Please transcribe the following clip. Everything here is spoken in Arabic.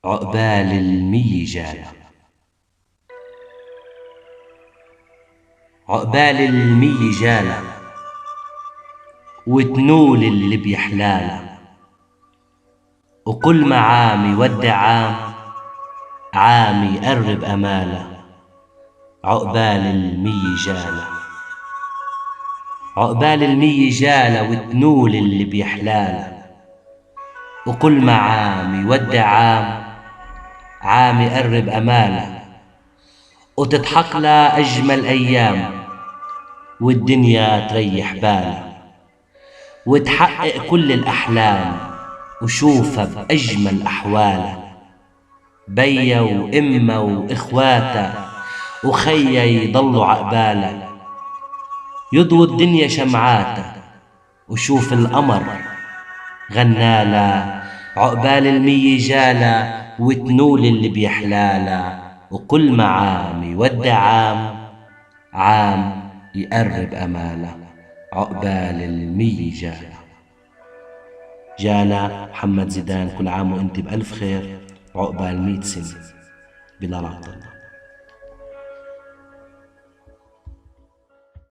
عقبال المية جانا. عقبال المية جانا وتنول اللي بيحلانا، وكل ما عام يودع عام يقرب أماله. عقبال المية جانا. عقبال المية جانا وتنول اللي بيحلانا، وكل ما عام يودع عام يقرب أماله. وتضحك له أجمل أيام والدنيا تريح باله، وتحقق كل الأحلام وشوفها بأجمل أحواله. بيا وإما وإخواته وخيا يضلوا عقباله، يضوي الدنيا شمعاته وشوف القمر غناله. عقبال المية جاله وتنول اللي بيحلاله، وكل ما عام يودع عام يقرب أماله. عقبال المية جانا. محمد زيدان، كل عام وانت بألف خير. عقبال 100 سنة. بلال عبد الله.